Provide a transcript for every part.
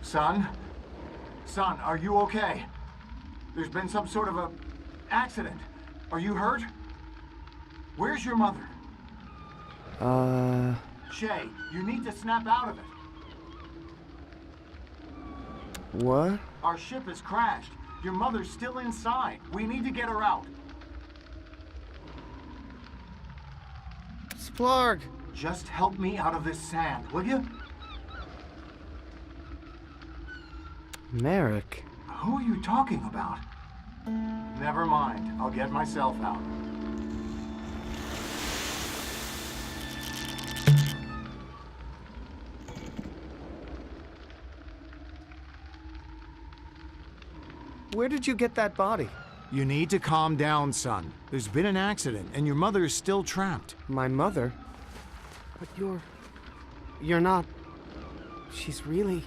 Son? Son, are you okay? There's been some sort of a accident. Are you hurt? Where's your mother? Shay, you need to snap out of it. What? Our ship has crashed. Your mother's still inside. We need to get her out. Splarg! Just help me out of this sand, will you? Merrick. Who are you talking about? Never mind. I'll get myself out. Where did you get that body? You need to calm down, son. There's been an accident, and your mother is still trapped. My mother? But you're not... She's really...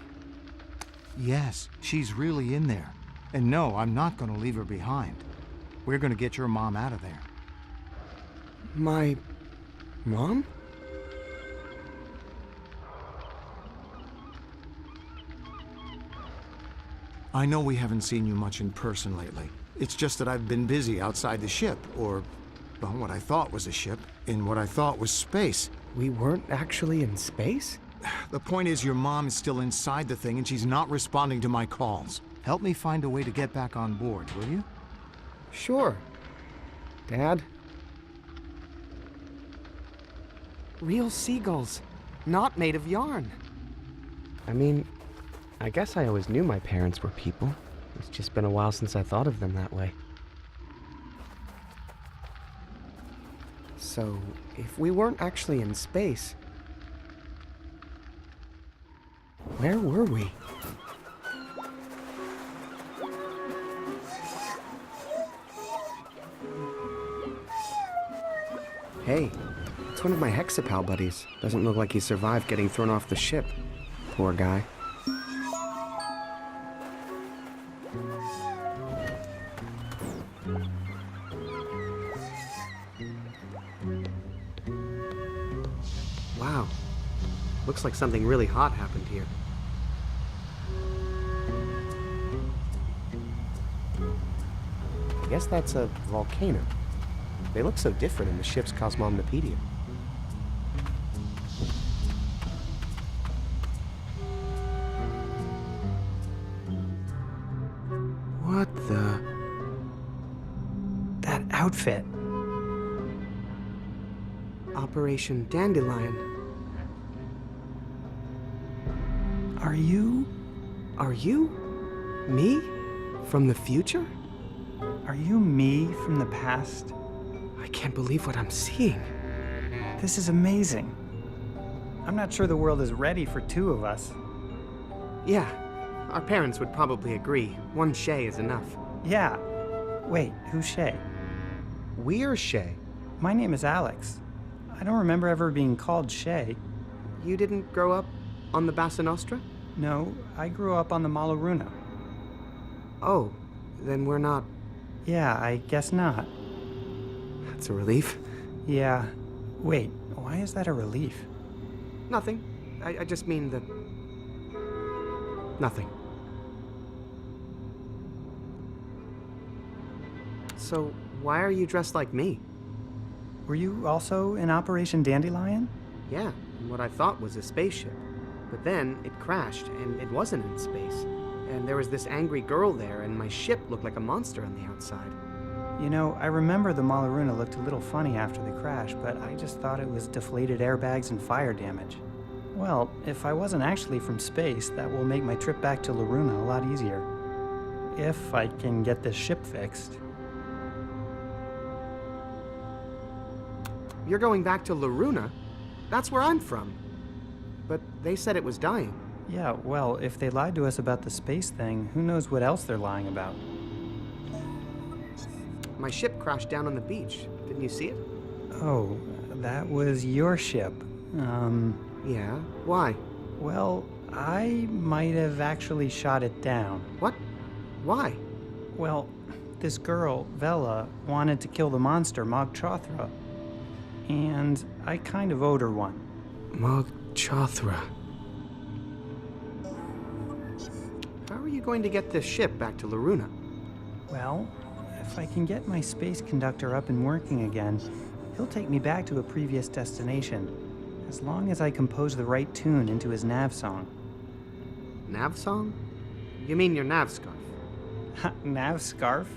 Yes, she's really in there. And no, I'm not going to leave her behind. We're going to get your mom out of there. My... mom? I know we haven't seen you much in person lately. It's just that I've been busy outside the ship, or, well, what I thought was a ship, in what I thought was space. We weren't actually in space? The point is, your mom is still inside the thing and she's not responding to my calls. Help me find a way to get back on board, will you? Sure. Dad? Real seagulls, not made of yarn. I mean, I guess I always knew my parents were people. It's just been a while since I thought of them that way. So, if we weren't actually in space, where were we? Hey, it's one of my Hexapal buddies. Doesn't look like he survived getting thrown off the ship. Poor guy. Wow. Looks like something really hot happened here. I guess that's a volcano. They look so different in the ship's Cosmomnopedia. What the... That outfit. Operation Dandelion. Are you? Me? From the future? Are you me from the past? I can't believe what I'm seeing. This is amazing. I'm not sure the world is ready for two of us. Yeah, our parents would probably agree. One Shay is enough. Yeah. Wait, who's Shay? We're Shay. My name is Alex. I don't remember ever being called Shay. You didn't grow up on the Bassa Nostra? No, I grew up on the Maloruna. Oh, then we're not... Yeah, I guess not. That's a relief. Yeah. Wait, why is that a relief? Nothing. I just mean that... Nothing. So, why are you dressed like me? Were you also in Operation Dandelion? Yeah, in what I thought was a spaceship. But then, it crashed, and it wasn't in space. And there was this angry girl there, and my ship looked like a monster on the outside. You know, I remember the Maloruna looked a little funny after the crash, but I just thought it was deflated airbags and fire damage. Well, if I wasn't actually from space, that will make my trip back to Loruna a lot easier. If I can get this ship fixed. You're going back to Loruna? That's where I'm from. But they said it was dying. Yeah, well, if they lied to us about the space thing, who knows what else they're lying about? My ship crashed down on the beach. Didn't you see it? Oh, that was your ship. Yeah? Why? Well, I might have actually shot it down. What? Why? Well, this girl, Vela, wanted to kill the monster, Mog Chothra. And I kind of owed her one. Mog Chothra. How are you going to get this ship back to Loruna? Well, if I can get my space conductor up and working again, he'll take me back to a previous destination, as long as I compose the right tune into his nav song. Nav song? You mean your nav scarf? Nav scarf?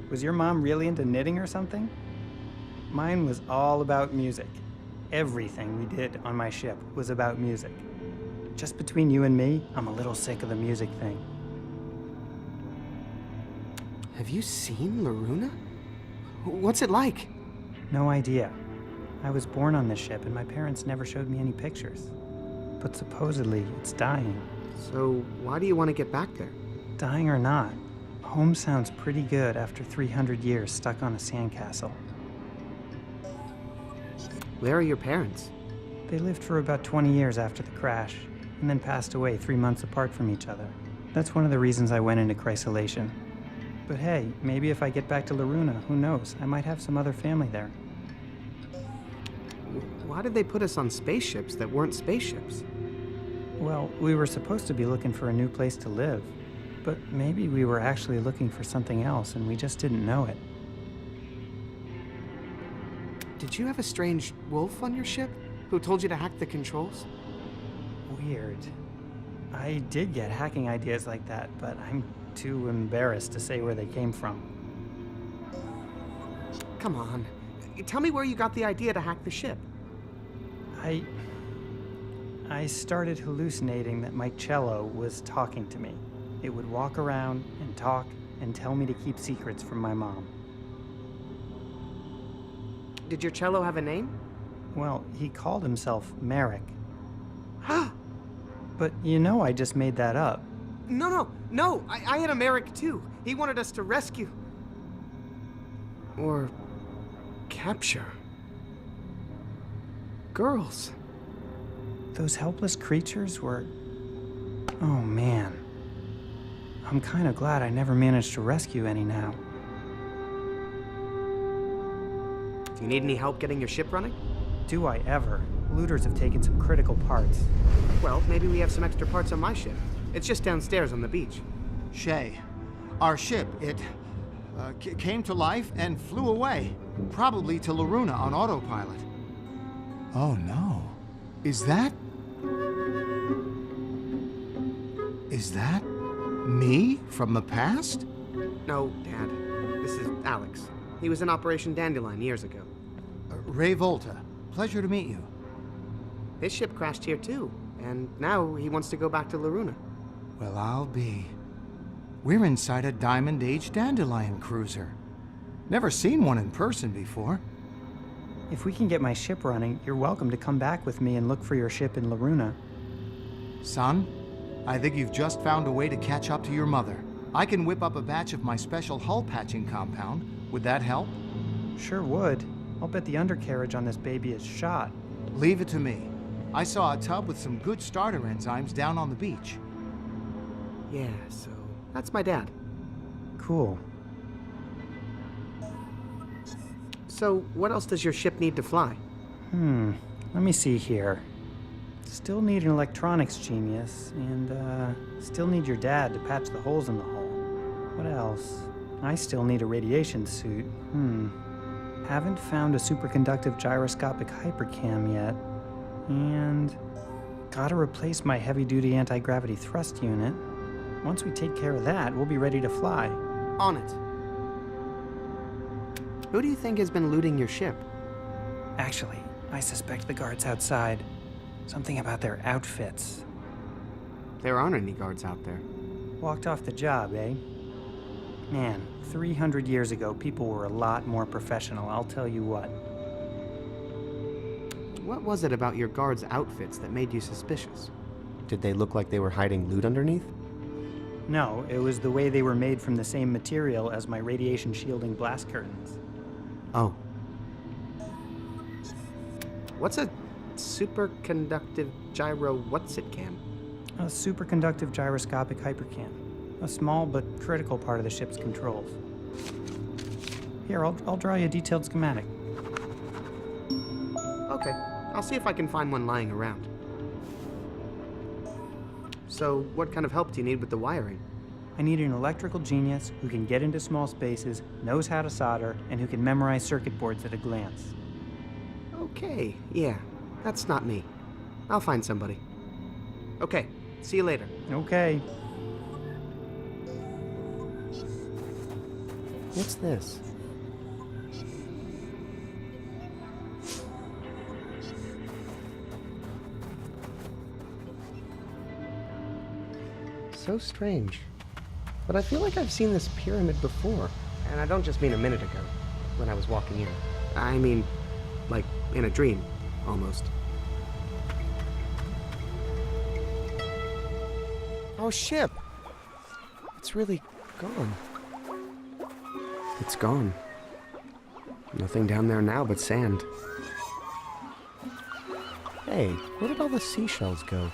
Was your mom really into knitting or something? Mine was all about music. Everything we did on my ship was about music. Just between you and me, I'm a little sick of the music thing. Have you seen Loruna? What's it like? No idea. I was born on this ship and my parents never showed me any pictures. But supposedly it's dying. So why do you want to get back there? Dying or not, home sounds pretty good after 300 years stuck on a sandcastle. Where are your parents? They lived for about 20 years after the crash, and then passed away 3 months apart from each other. That's one of the reasons I went into chrysolation. But hey, maybe if I get back to Loruna, who knows? I might have some other family there. Why did they put us on spaceships that weren't spaceships? Well, we were supposed to be looking for a new place to live. But maybe we were actually looking for something else and we just didn't know it. Did you have a strange wolf on your ship who told you to hack the controls? Weird. I did get hacking ideas like that, but I'm too embarrassed to say where they came from. Come on. Tell me where you got the idea to hack the ship. I started hallucinating that my cello was talking to me. It would walk around and talk and tell me to keep secrets from my mom. Did your cello have a name? Well, he called himself Merrick. But you know I just made that up. No, I had a Merrick too. He wanted us to rescue. Or capture. Girls. Those helpless creatures were... Oh man. I'm kind of glad I never managed to rescue any now. Do you need any help getting your ship running? Do I ever? Looters have taken some critical parts. Well, maybe we have some extra parts on my ship. It's just downstairs on the beach. Shay, our ship, it came to life and flew away. Probably to Loruna on autopilot. Oh no. Is that me from the past? No, Dad. This is Alex. He was in Operation Dandelion years ago. Ray Volta. Pleasure to meet you. His ship crashed here too, and now he wants to go back to Loruna. Well, I'll be. We're inside a Diamond Age Dandelion cruiser. Never seen one in person before. If we can get my ship running, you're welcome to come back with me and look for your ship in Loruna. Son, I think you've just found a way to catch up to your mother. I can whip up a batch of my special hull patching compound. Would that help? Sure would. I'll bet the undercarriage on this baby is shot. Leave it to me. I saw a tub with some good starter enzymes down on the beach. Yeah, so that's my dad. Cool. So what else does your ship need to fly? Let me see here. Still need an electronics genius, and still need your dad to patch the holes in the hull. What else? I still need a radiation suit. Haven't found a superconductive gyroscopic hypercam yet. And gotta replace my heavy-duty anti-gravity thrust unit. Once we take care of that, we'll be ready to fly. On it. Who do you think has been looting your ship? Actually, I suspect the guards outside. Something about their outfits. There aren't any guards out there. Walked off the job, eh? Man, 300 years ago, people were a lot more professional, I'll tell you what. What was it about your guards' outfits that made you suspicious? Did they look like they were hiding loot underneath? No, it was the way they were made from the same material as my radiation shielding blast curtains. Oh. What's a superconductive gyro what's-it-cam? A superconductive gyroscopic hypercam. A small but critical part of the ship's controls. Here, I'll draw you a detailed schematic. Okay, I'll see if I can find one lying around. So, what kind of help do you need with the wiring? I need an electrical genius who can get into small spaces, knows how to solder, and who can memorize circuit boards at a glance. Okay, yeah, that's not me. I'll find somebody. Okay, see you later. Okay. What's this? So strange. But I feel like I've seen this pyramid before. And I don't just mean a minute ago, when I was walking in. I mean, like, in a dream, almost. Our ship! It's really gone. It's gone. Nothing down there now but sand. Hey, where did all the seashells go?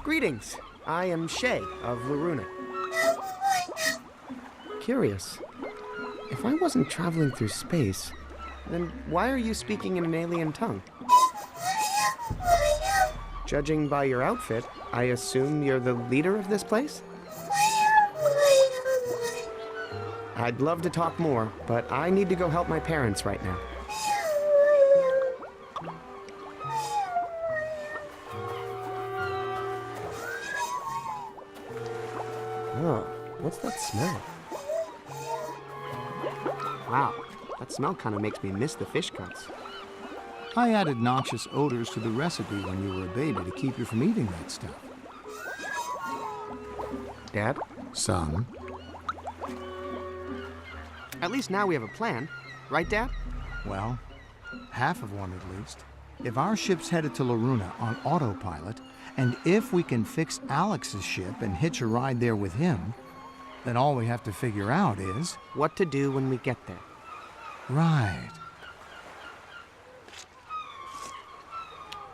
Greetings! I am Shay of Loruna. Curious. If I wasn't traveling through space, then why are you speaking in an alien tongue? Judging by your outfit, I assume you're the leader of this place? I'd love to talk more, but I need to go help my parents right now. Oh, what's that smell? Wow, that smell kind of makes me miss the fish cuts. I added noxious odors to the recipe when you were a baby to keep you from eating that stuff. Dad? Son? At least now we have a plan, right, Dad? Well, half of one at least. If our ship's headed to Loruna on autopilot, and if we can fix Alex's ship and hitch a ride there with him, then all we have to figure out is... What to do when we get there. Right.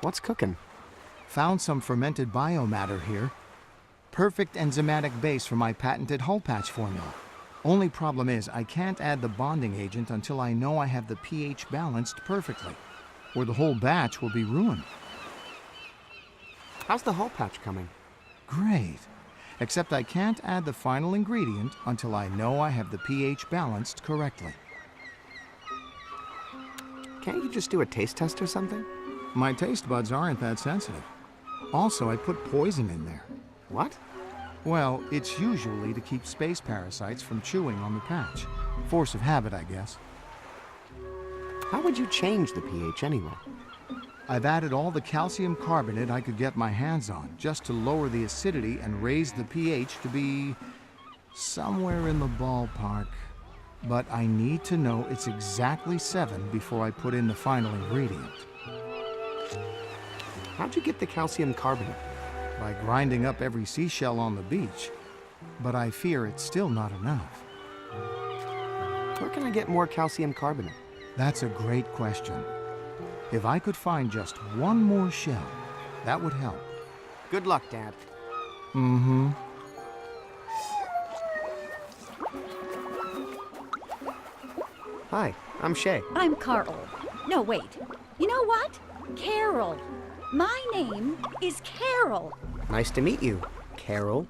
What's cooking? Found some fermented biomatter here. Perfect enzymatic base for my patented hull patch formula. Only problem is I can't add the bonding agent until I know I have the pH balanced perfectly, or the whole batch will be ruined. How's the hull patch coming? Great. Except I can't add the final ingredient until I know I have the pH balanced correctly. Can't you just do a taste test or something? My taste buds aren't that sensitive. Also, I put poison in there. What? Well, it's usually to keep space parasites from chewing on the patch. Force of habit, I guess. How would you change the pH anyway? I've added all the calcium carbonate I could get my hands on, just to lower the acidity and raise the pH to be somewhere in the ballpark. But I need to know it's exactly 7 before I put in the final ingredient. How'd you get the calcium carbonate? By grinding up every seashell on the beach. But I fear it's still not enough. Where can I get more calcium carbonate? That's a great question. If I could find just one more shell, that would help. Good luck, Dad. Mm-hmm. Hi, I'm Shay. I'm Carl. No, wait. You know what? Carol. My name is Carol. Nice to meet you, Carol.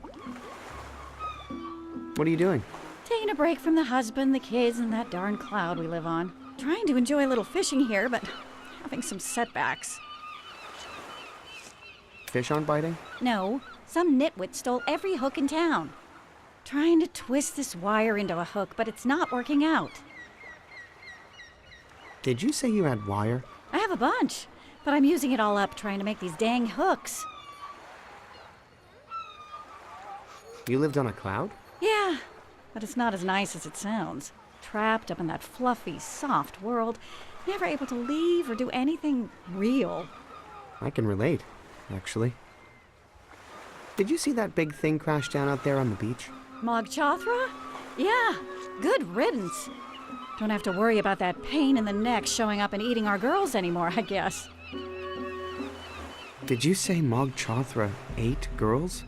What are you doing? Taking a break from the husband, the kids, and that darn cloud we live on. Trying to enjoy a little fishing here, but having some setbacks. Fish on biting? No, some nitwit stole every hook in town. Trying to twist this wire into a hook, but it's not working out. Did you say you had wire? I have a bunch, but I'm using it all up trying to make these dang hooks. You lived on a cloud? Yeah, but it's not as nice as it sounds. Trapped up in that fluffy, soft world, never able to leave or do anything real. I can relate, actually. Did you see that big thing crash down out there on the beach? Mog Chothra? Yeah, good riddance. Don't have to worry about that pain in the neck showing up and eating our girls anymore, I guess. Did you say Mog Chothra ate girls?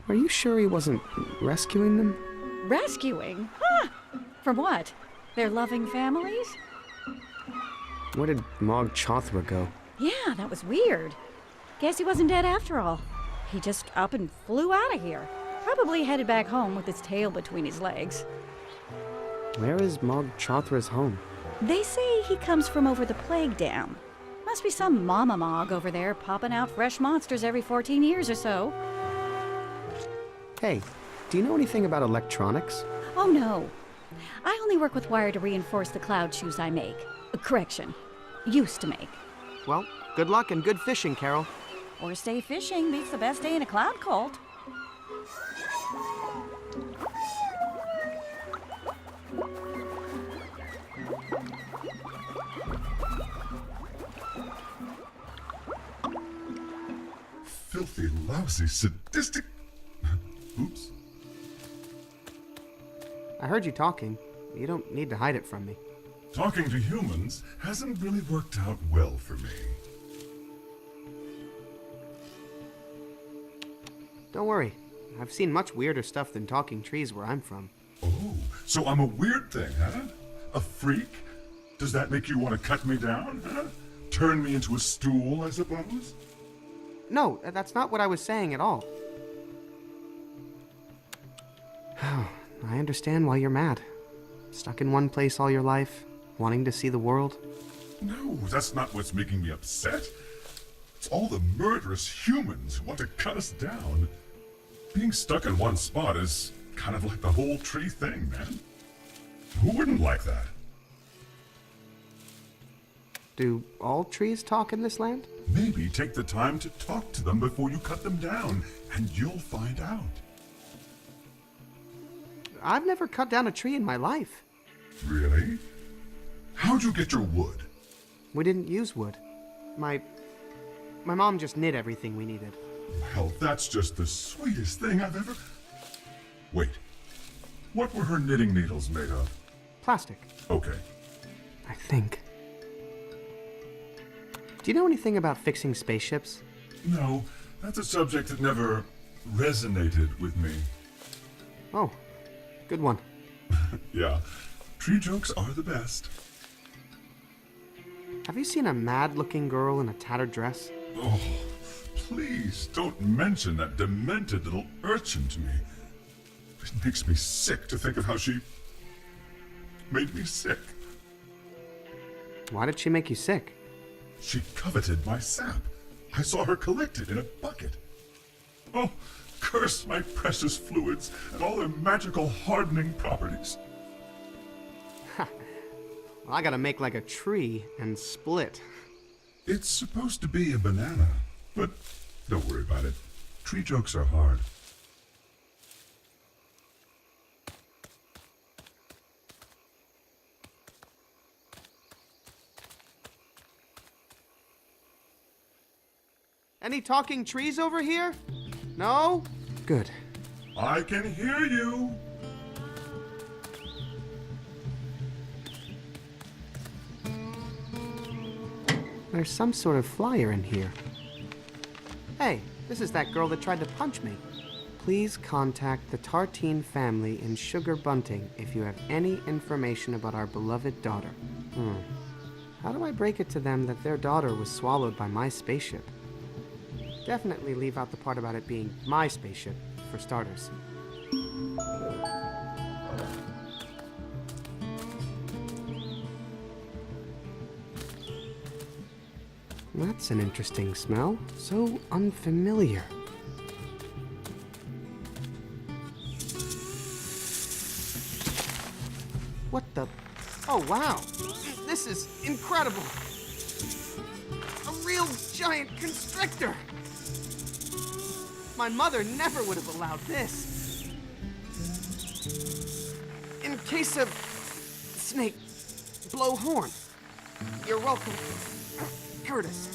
Are you sure he wasn't rescuing them? Rescuing? Huh! From what? Their loving families? Where did Mog Chothra go? Yeah, that was weird. Guess he wasn't dead after all. He just up and flew out of here. Probably headed back home with his tail between his legs. Where is Mog Chothra's home? They say he comes from over the plague dam. Must be some mama Mog over there popping out fresh monsters every 14 years or so. Hey, do you know anything about electronics? Oh no. I only work with wire to reinforce the cloud shoes I make. Correction. Used to make. Well, good luck and good fishing, Carol. Or stay fishing beats the best day in a cloud cult. Filthy, lousy, sadistic... Oops. I heard you talking. You don't need to hide it from me. Talking to humans hasn't really worked out well for me. Don't worry. I've seen much weirder stuff than talking trees where I'm from. Oh, so I'm a weird thing, huh? A freak? Does that make you want to cut me down, huh? Turn me into a stool, I suppose? No, that's not what I was saying at all. I understand why you're mad. Stuck in one place all your life, wanting to see the world. No, that's not what's making me upset. It's all the murderous humans who want to cut us down. Being stuck in one spot is kind of like the whole tree thing, man. Who wouldn't like that? Do all trees talk in this land? Maybe take the time to talk to them before you cut them down, and you'll find out. I've never cut down a tree in my life. Really? How'd you get your wood? We didn't use wood. My mom just knit everything we needed. Well, that's just the sweetest thing I've ever... Wait. What were her knitting needles made of? Plastic, Okay. I think. Do you know anything about fixing spaceships? No, that's a subject that never resonated with me. Oh, good one. Yeah, tree jokes are the best. Have you seen a mad-looking girl in a tattered dress? Oh, please don't mention that demented little urchin to me. It makes me sick to think of how she made me sick. Why did she make you sick? She coveted my sap. I saw her collect it in a bucket. Oh, curse my precious fluids and all their magical hardening properties. Well, I gotta make like a tree and split. It's supposed to be a banana, but don't worry about it. Tree jokes are hard. Any talking trees over here? No? Good. I can hear you. There's some sort of flyer in here. Hey, this is that girl that tried to punch me. Please contact the Tartine family in Sugar Bunting if you have any information about our beloved daughter. How do I break it to them that their daughter was swallowed by my spaceship? Definitely leave out the part about it being my spaceship, for starters. That's an interesting smell. So unfamiliar. What the? Oh, wow. This is incredible. A real giant constrictor. My mother never would have allowed this. In case of snake, blow horn. You're welcome. Curtis.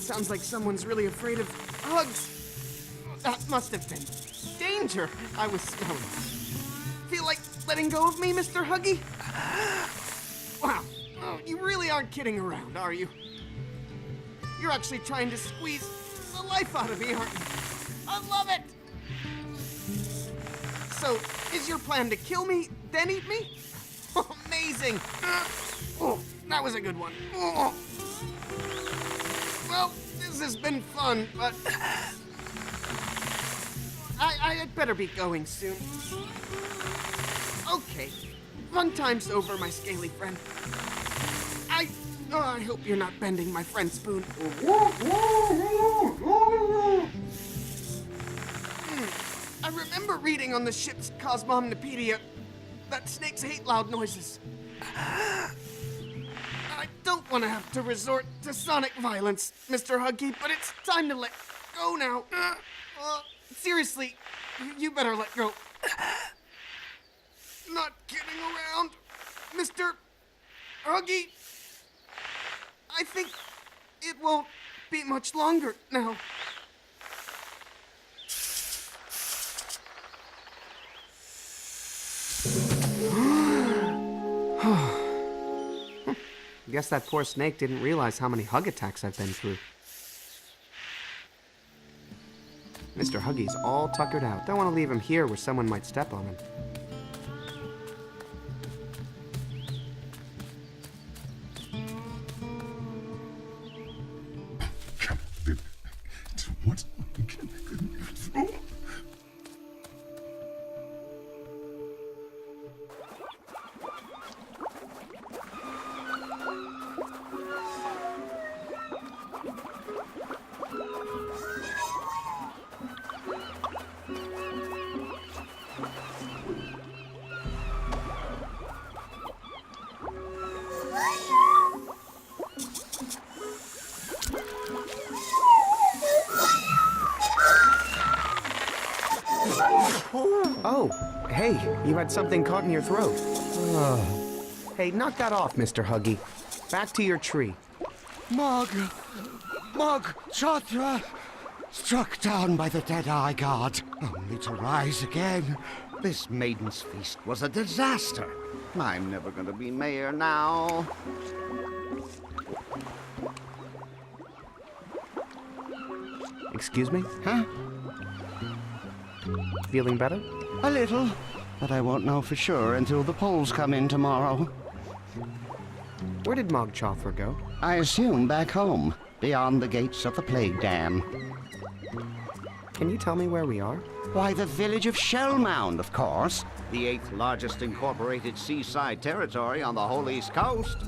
Sounds like someone's really afraid of hugs. That must have been danger I was smelling. Feel like letting go of me, Mr. Huggy? Wow. Oh, you really aren't kidding around, are you? You're actually trying to squeeze the life out of me, aren't you? I love it! So, is your plan to kill me, then eat me? Amazing! Oh, that was a good one. Oh. Well, this has been fun, but I'd better be going soon. Okay, fun time's over, my scaly friend. I hope you're not bending my friend's spoon. I remember reading on the ship's Cosmomnopedia that snakes hate loud noises. I don't want to have to resort to sonic violence, Mr. Huggy, but it's time to let go now. Seriously, you better let go. Not kidding around, Mr. Huggy. I think it won't be much longer now. Guess that poor snake didn't realize how many hug attacks I've been through. Mr. Huggy's all tuckered out. Don't want to leave him here where someone might step on him. What? Oh, hey, you had something caught in your throat. Hey, knock that off, Mr. Huggy. Back to your tree. Mog Chotra, struck down by the Dead-Eye God, only to rise again. This maiden's feast was a disaster. I'm never gonna be mayor now. Excuse me? Huh? Feeling better? A little, but I won't know for sure until the polls come in tomorrow. Where did Mog Chothra go? I assume back home, beyond the gates of the Plague Dam. Can you tell me where we are? Why, the village of Shellmound, of course. The 8th largest incorporated seaside territory on the whole East Coast.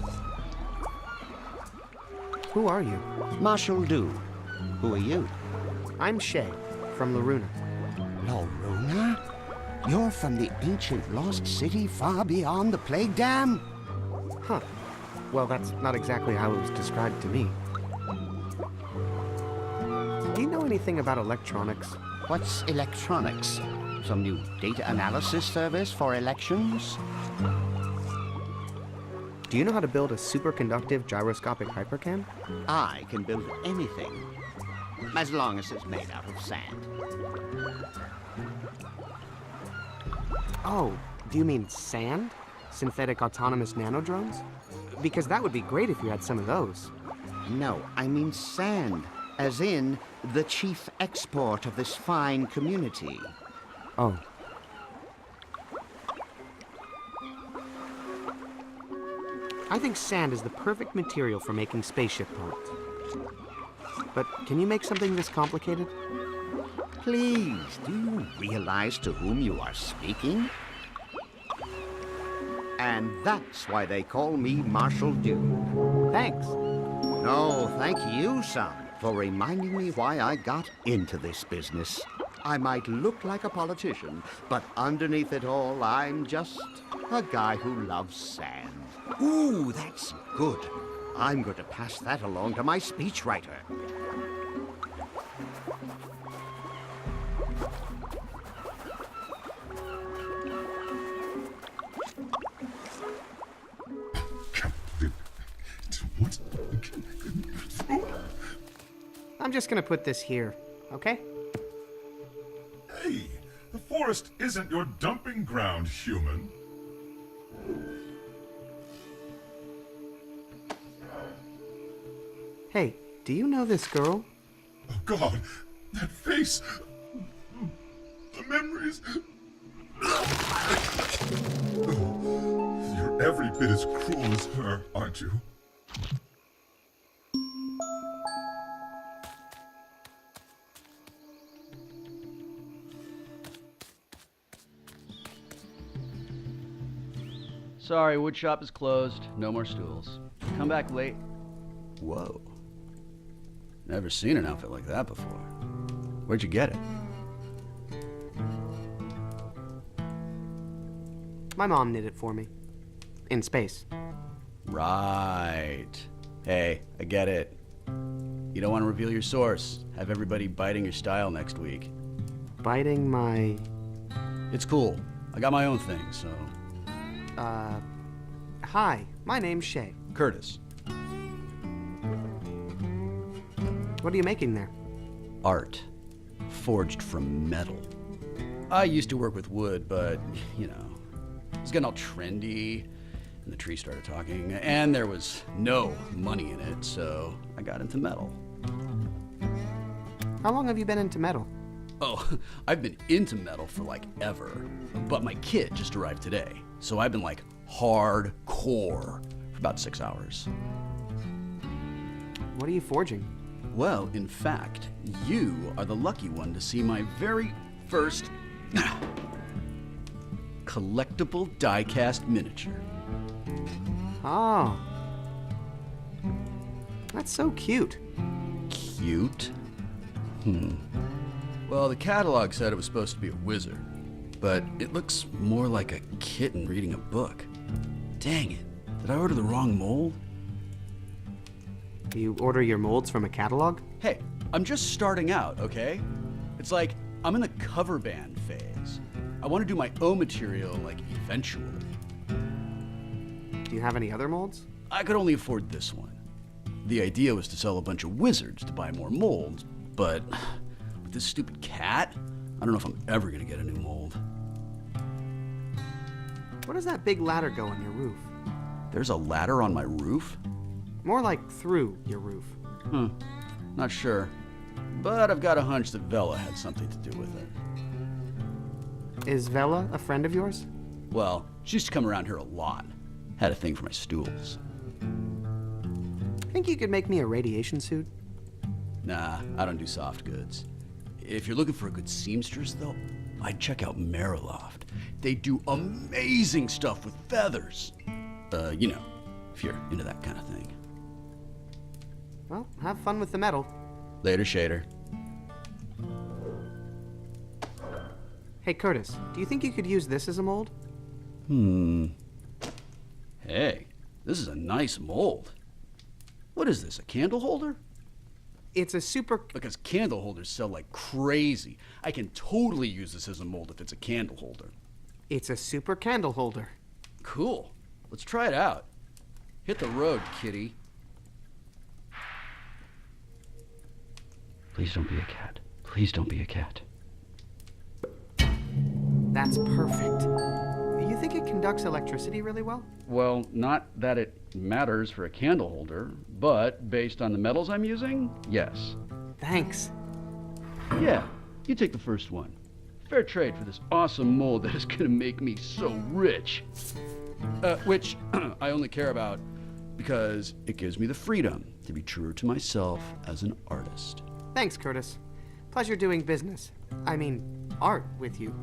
Who are you? Marshal Du. Who are you? I'm Shay, from Loruna. Loruna? You're from the ancient lost city far beyond the Plague Dam? Huh. Well, that's not exactly how it was described to me. Do you know anything about electronics? What's electronics? Some new data analysis service for elections? Do you know how to build a superconductive gyroscopic hypercam? I can build anything, as long as it's made out of sand. Oh, do you mean sand? Synthetic autonomous nanodrones? Because that would be great if you had some of those. No, I mean sand. As in, the chief export of this fine community. Oh. I think sand is the perfect material for making spaceship parts. But can you make something this complicated? Please, do you realize to whom you are speaking? And that's why they call me Marshal Duke. Thanks. No, thank you, son, for reminding me why I got into this business. I might look like a politician, but underneath it all, I'm just a guy who loves sand. Ooh, that's good. I'm going to pass that along to my speechwriter. What? I'm just gonna put this here, okay? Hey, the forest isn't your dumping ground, human. Hey, do you know this girl? Oh God, that face. The memories. You're every bit as cruel as her, aren't you? Sorry, woodshop is closed. No more stools. Come back late. Whoa. Never seen an outfit like that before. Where'd you get it? My mom knit it for me. In space. Right. Hey, I get it. You don't want to reveal your source. Have everybody biting your style next week. Biting my... It's cool. I got my own thing, so... Hi, my name's Shay. Curtis. What are you making there? Art. Forged from metal. I used to work with wood, but, you know, it was getting all trendy, and the tree started talking, and there was no money in it, so I got into metal. How long have you been into metal? Oh, I've been into metal for like ever, but my kit just arrived today, so I've been like hardcore for about 6 hours. What are you forging? Well, in fact, you are the lucky one to see my very first collectible die-cast miniature. Oh. That's so cute. Cute? Well, the catalog said it was supposed to be a wizard, but it looks more like a kitten reading a book. Dang it, did I order the wrong mold? You order your molds from a catalog? Hey, I'm just starting out, okay? It's like, I'm in the cover band phase. I want to do my own material, like, eventually. Do you have any other molds? I could only afford this one. The idea was to sell a bunch of wizards to buy more molds, but with this stupid cat, I don't know if I'm ever gonna get a new mold. Where does that big ladder go on your roof? There's a ladder on my roof? More like through your roof. Not sure. But I've got a hunch that Vela had something to do with it. Is Vela a friend of yours? Well, she used to come around here a lot. Had a thing for my stools. Think you could make me a radiation suit? Nah, I don't do soft goods. If you're looking for a good seamstress, though, I'd check out Mariloft. They do amazing stuff with feathers. You know, if you're into that kind of thing. Well, have fun with the metal. Later, Shader. Hey, Curtis, do you think you could use this as a mold? Hey, this is a nice mold. What is this, a candle holder? It's a super... Because candle holders sell like crazy. I can totally use this as a mold if it's a candle holder. It's a super candle holder. Cool. Let's try it out. Hit the road, kitty. Please don't be a cat. Please don't be a cat. That's perfect. You think it conducts electricity really well? Well, not that it matters for a candle holder, but based on the metals I'm using, yes. Thanks. Yeah, you take the first one. Fair trade for this awesome mold that is gonna make me so rich. Which I only care about because it gives me the freedom to be truer to myself as an artist. Thanks, Curtis. Pleasure doing business. I mean, art with you.